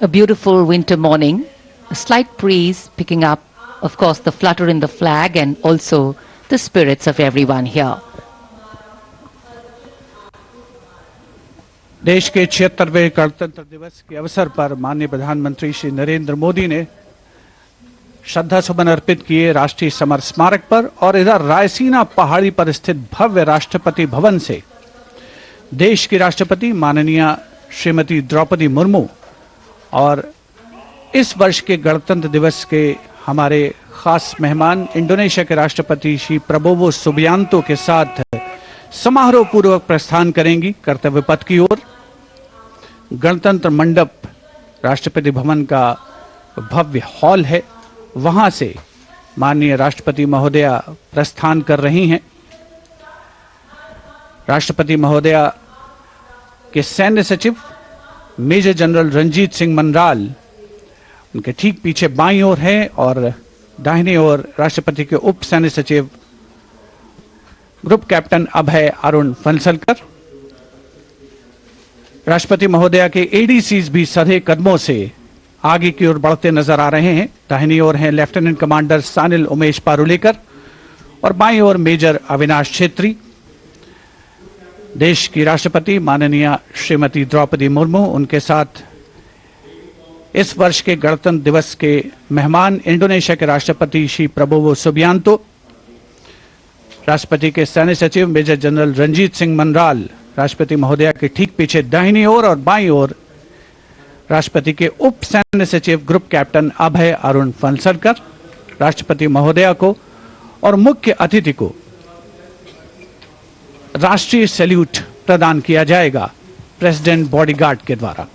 A beautiful winter morning, a slight breeze picking up, of course, the flutter in the flag and also the spirits of everyone here. देश के 76वें गणतंत्र दिवस के अवसर पर माननीय प्रधानमंत्री श्री नरेंद्र मोदी ने श्रद्धा सुमन अर्पित किए राष्ट्रीय समर स्मारक पर और इधर रायसीना पहाड़ी पर स्थित भव्य राष्ट्रपति भवन से देश की राष्ट्रपति माननीय श्रीमती द्रौपदी मुर्मू और इस वर्ष के गणतंत्र दिवस के हमारे खास मेहमान इंडोनेशिया के राष्ट्रपति श्री प्रबोवो सुबियांतो के साथ समारोह पूर्वक प्रस्थान करेंगी कर्तव्य पथ की ओर। गणतंत्र मंडप राष्ट्रपति भवन का भव्य हॉल है, वहां से माननीय राष्ट्रपति महोदया प्रस्थान कर रही हैं। राष्ट्रपति महोदया के सैन्य सचिव मेजर जनरल रंजीत सिंह मनराल उनके ठीक पीछे बाईं ओर हैं और दाहिनी ओर राष्ट्रपति के उप सैन्य सचिव ग्रुप कैप्टन अभय अरुण फनसलकर। राष्ट्रपति महोदया के एडीसीज भी सधे कदमों से आगे की ओर बढ़ते नजर आ रहे हैं। दाहिनी ओर हैं लेफ्टिनेंट कमांडर सानिल उमेश पारुलेकर और बाईं ओर मेजर अविनाश छेत्री। देश की राष्ट्रपति माननीय श्रीमती द्रौपदी मुर्मू, उनके साथ इस वर्ष के गणतंत्र दिवस के मेहमान इंडोनेशिया के राष्ट्रपति श्री प्रबोवो सुबियांतो, राष्ट्रपति के सैन्य सचिव मेजर जनरल रंजीत सिंह मनराल, राष्ट्रपति महोदया के ठीक पीछे दाहिनी ओर और बाईं ओर राष्ट्रपति के उप सैन्य सचिव ग्रुप कैप्टन अभय अरुण फनसलकर। राष्ट्रपति महोदया को और मुख्य अतिथि को राष्ट्रीय सैल्यूट प्रदान किया जाएगा प्रेसिडेंट बॉडीगार्ड के द्वारा।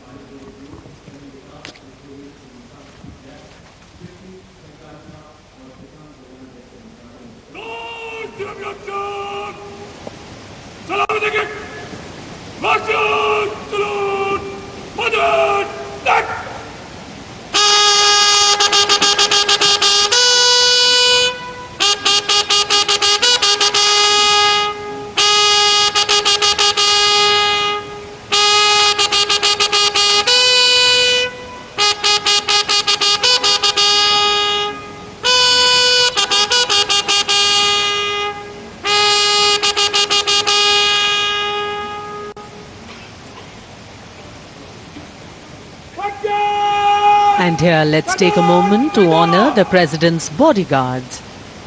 And here, let's take a moment to honor the President's bodyguards,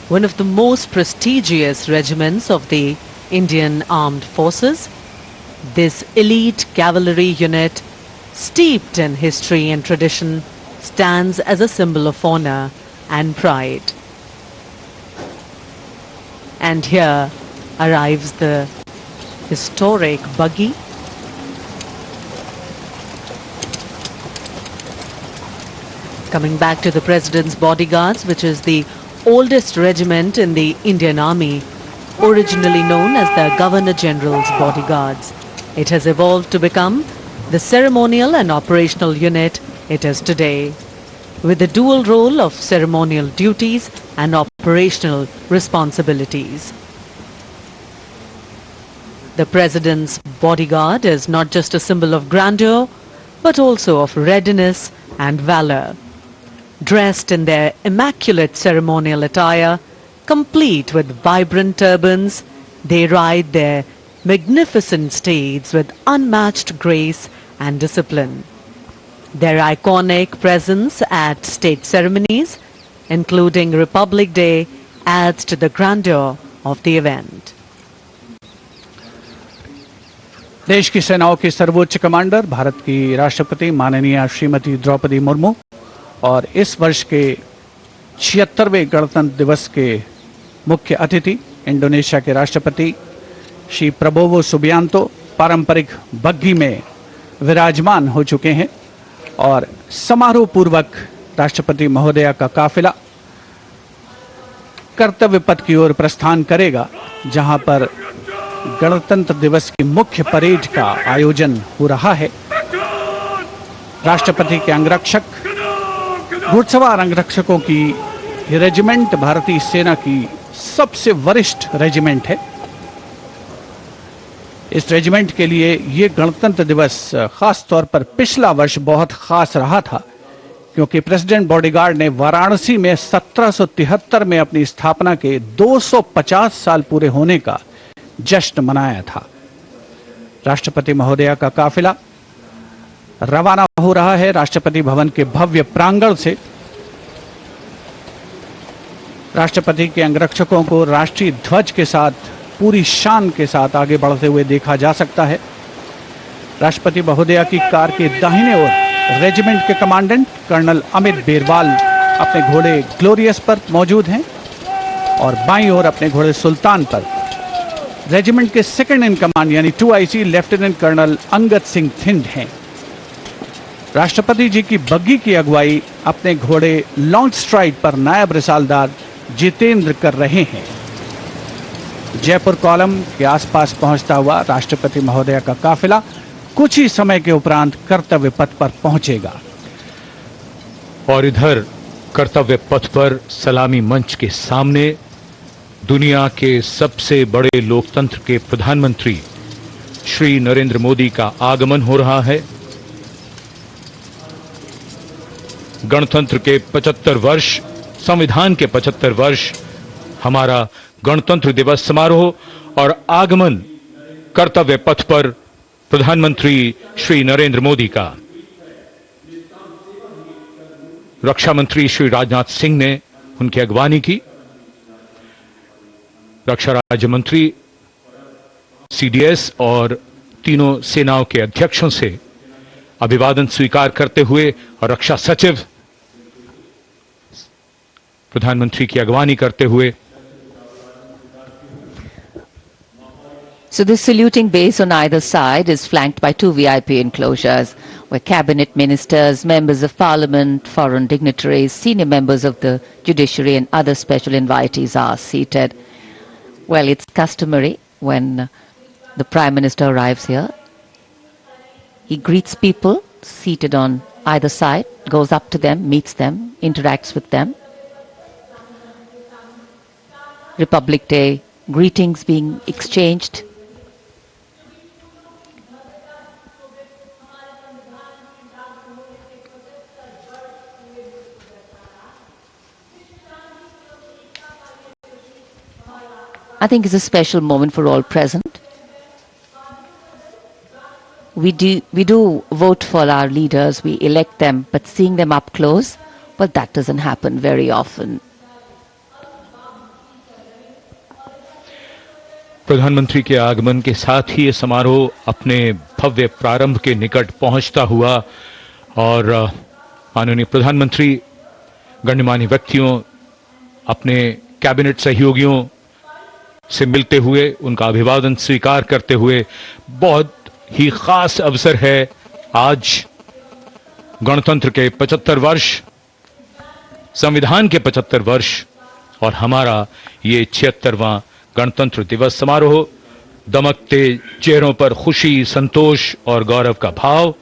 one of the most prestigious regiments of the Indian Armed Forces. This elite cavalry unit, steeped in history and tradition, stands as a symbol of honor and pride. And here arrives the historic buggy. Coming back to the President's bodyguards, which is the oldest regiment in the Indian Army, originally known as the Governor General's bodyguards. It has evolved to become the ceremonial and operational unit it is today, with the dual role of ceremonial duties and operational responsibilities. The President's bodyguard is not just a symbol of grandeur, but also of readiness and valor. Dressed in their immaculate ceremonial attire, complete with vibrant turbans, they ride their magnificent steeds with unmatched grace and discipline. Their iconic presence at state ceremonies, including Republic Day, adds to the grandeur of the event. देश की सेनाओं की सर्वोच्च commander Bharat की राष्ट्रपति माननीय श्रीमती द्रौपदी मुर्मू और इस वर्ष के 76वें गणतंत्र दिवस के मुख्य अतिथि इंडोनेशिया के राष्ट्रपति श्री प्रबोवो सुबियांतो पारंपरिक बग्घी में विराजमान हो चुके हैं और समारोह पूर्वक राष्ट्रपति महोदया का काफिला कर्तव्य पथ की ओर प्रस्थान करेगा, जहां पर गणतंत्र दिवस की मुख्य परेड का आयोजन हो रहा है। राष्ट्रपति के अंगरक्षक, घुड़सवार अंगरक्षकों की ये रेजिमेंट भारतीय सेना की सबसे वरिष्ठ रेजिमेंट है। इस रेजिमेंट के लिए ये गणतंत्र दिवस खास तौर पर पिछला वर्ष बहुत खास रहा था, क्योंकि प्रेसिडेंट बॉडीगार्ड ने वाराणसी में 1773 में अपनी स्थापना के 250 साल पूरे होने का जश्न मनाया था। राष्ट्रपति महोदया का काफिला रवाना हो रहा है राष्ट्रपति भवन के भव्य प्रांगण से। राष्ट्रपति के अंगरक्षकों को राष्ट्रीय ध्वज के साथ पूरी शान के साथ आगे बढ़ते हुए देखा जा सकता है। राष्ट्रपति महोदया की कार के दाहिने ओर रेजिमेंट के कमांडेंट कर्नल अमित बेरवाल अपने घोड़े ग्लोरियस पर मौजूद हैं और बाईं ओर अपने घोड़े सुल्तान पर रेजिमेंट के सेकंड इन कमांड यानी 2IC lieutenant colonel Angad Singh Thind हैं। राष्ट्रपति जी की बग्गी की अगुवाई अपने घोड़े लॉन्ग स्ट्राइड पर नायब रिसालदार जितेंद्र कर रहे हैं। जयपुर कॉलम के आसपास पहुंचता हुआ राष्ट्रपति महोदया का काफिला कुछ ही समय के उपरांत कर्तव्य पथ पर पहुंचेगा। और इधर कर्तव्य पथ पर सलामी मंच के सामने दुनिया के सबसे बड़े लोकतंत्र के प्रधानमंत्री श्री नरेंद्र मोदी का आगमन हो रहा है। गणतंत्र के 75 वर्ष, संविधान के 75 वर्ष, हमारा गणतंत्र दिवस समारोह और आगमन कर्तव्य पथ पर प्रधानमंत्री श्री नरेंद्र मोदी का। रक्षा मंत्री श्री राजनाथ सिंह ने उनकी अगवानी की। रक्षा राज्य मंत्री, CDS और तीनों सेनाओं के अध्यक्षों से अभिवादन स्वीकार करते हुए और रक्षा सचिव प्रधानमंत्री की अगवानी करते हुए। So this saluting base on either side is flanked by 2 VIP enclosures where cabinet ministers, members of parliament, foreign dignitaries, senior members of the judiciary and other special invitees are seated. Well, it's customary when the Prime Minister arrives here. He greets people seated on either side, goes up to them, meets them, interacts with them. Republic Day greetings being exchanged. I think it's a special moment for all present. We do vote for our leaders, we elect them, but seeing them up close, well, that doesn't happen very often. प्रधानमंत्री के आगमन के साथ ही ये समारोह अपने भव्य प्रारंभ के निकट पहुंचता हुआ और माननीय प्रधानमंत्री गणमान्य व्यक्तियों, अपने कैबिनेट सहयोगियों से मिलते हुए, उनका अभिवादन स्वीकार करते हुए, बहुत ही खास अवसर है आज गणतंत्र के 75 वर्ष, संविधान के 75 वर्ष और हमारा ये 76वां गणतंत्र दिवस समारोह। दमकते चेहरों पर खुशी, संतोष और गौरव का भाव।